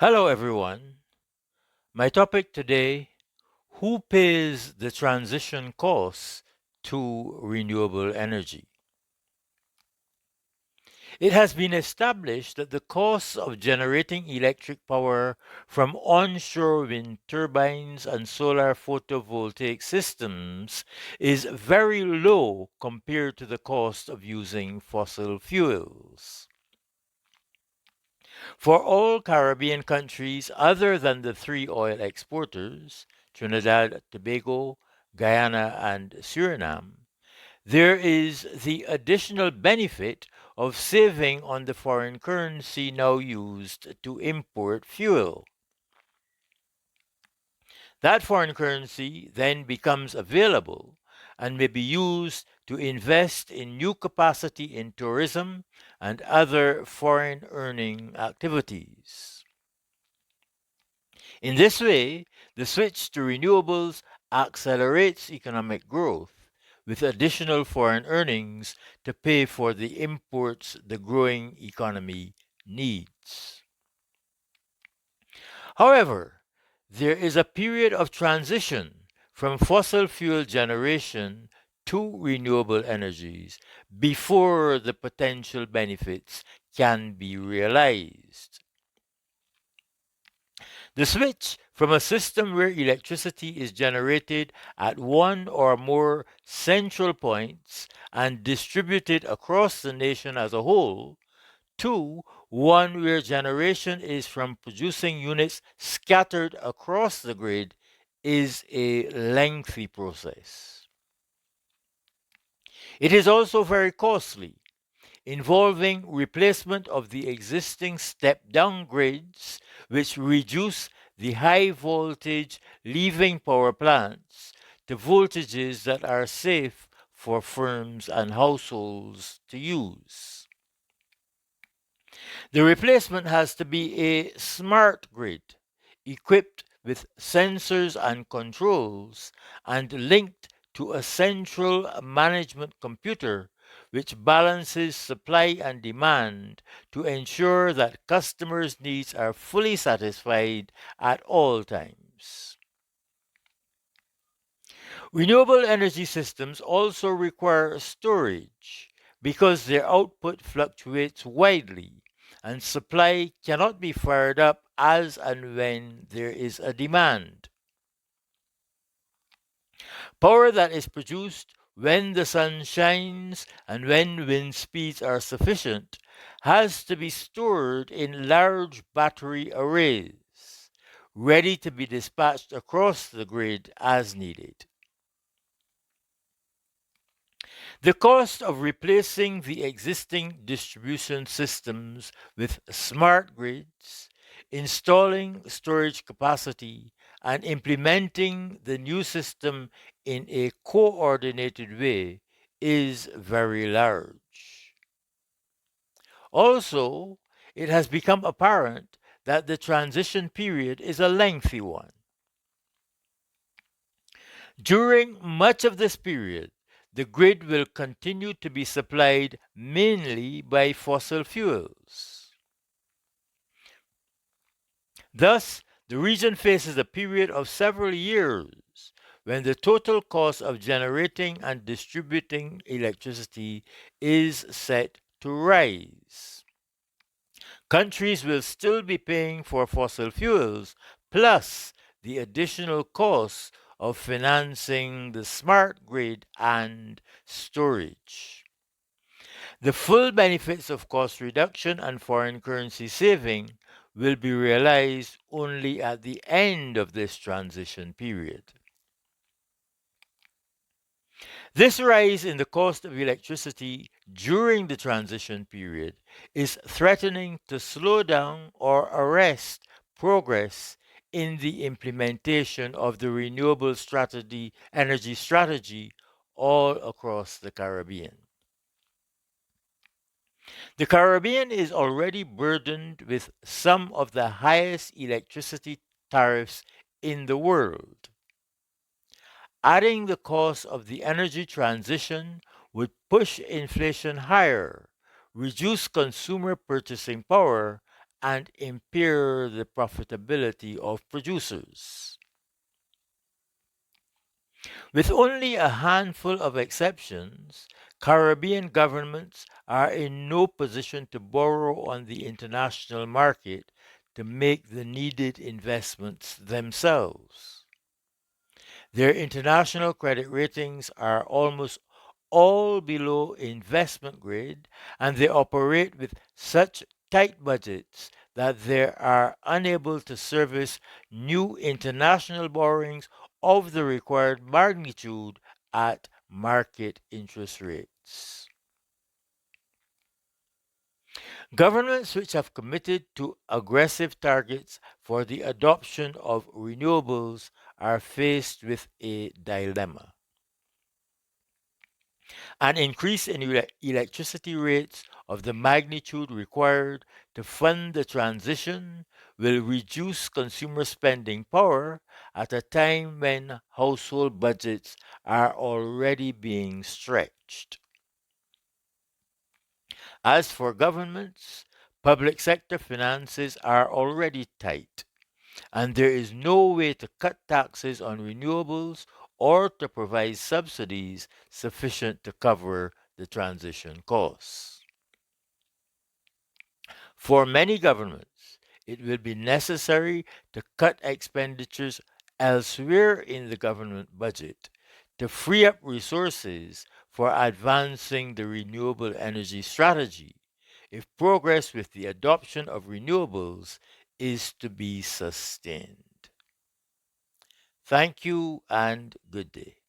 Hello, everyone. My topic today: who pays the transition costs to renewable energy? It has been established that the cost of generating electric power from onshore wind turbines and solar photovoltaic systems is very low compared to the cost of using fossil fuels. For all Caribbean countries other than the three oil exporters, Trinidad, Tobago, Guyana, and Suriname, there is the additional benefit of saving on the foreign currency now used to import fuel. That foreign currency then becomes available and may be used to invest in new capacity in tourism and other foreign earning activities. In this way, the switch to renewables accelerates economic growth with additional foreign earnings to pay for the imports the growing economy needs. However, there is a period of transition from fossil fuel generation to renewable energies before the potential benefits can be realized. The switch from a system where electricity is generated at one or more central points and distributed across the nation as a whole to one where generation is from producing units scattered across the grid is a lengthy process. It is also very costly, involving replacement of the existing step-down grids, which reduce the high voltage leaving power plants to voltages that are safe for firms and households to use. The replacement has to be a smart grid equipped with sensors and controls and linked to a central management computer which balances supply and demand to ensure that customers' needs are fully satisfied at all times. Renewable energy systems also require storage because their output fluctuates widely and supply cannot be fired up as and when there is a demand. Power that is produced when the sun shines and when wind speeds are sufficient has to be stored in large battery arrays, ready to be dispatched across the grid as needed. The cost of replacing the existing distribution systems with smart grids, installing storage capacity, and implementing the new system in a coordinated way is very large. Also, it has become apparent that the transition period is a lengthy one. During much of this period, the grid will continue to be supplied mainly by fossil fuels. Thus, the region faces a period of several years when the total cost of generating and distributing electricity is set to rise. Countries will still be paying for fossil fuels, plus the additional costs of financing the smart grid and storage. The full benefits of cost reduction and foreign currency saving will be realized only at the end of this transition period. This rise in the cost of electricity during the transition period is threatening to slow down or arrest progress in the implementation of the renewable energy strategy all across the Caribbean. The Caribbean is already burdened with some of the highest electricity tariffs in the world. Adding the cost of the energy transition would push inflation higher, reduce consumer purchasing power, and impair the profitability of producers. With only a handful of exceptions, Caribbean governments are in no position to borrow on the international market to make the needed investments themselves. Their international credit ratings are almost all below investment grade, and they operate with such tight budgets that they are unable to service new international borrowings of the required magnitude at market interest rates. Governments which have committed to aggressive targets for the adoption of renewables are faced with a dilemma. An increase in electricity rates of the magnitude required to fund the transition will reduce consumer spending power at a time when household budgets are already being stretched. As for governments, public sector finances are already tight, and there is no way to cut taxes on renewables or to provide subsidies sufficient to cover the transition costs. For many governments, it will be necessary to cut expenditures elsewhere in the government budget to free up resources for advancing the renewable energy strategy if progress with the adoption of renewables is to be sustained. Thank you and good day.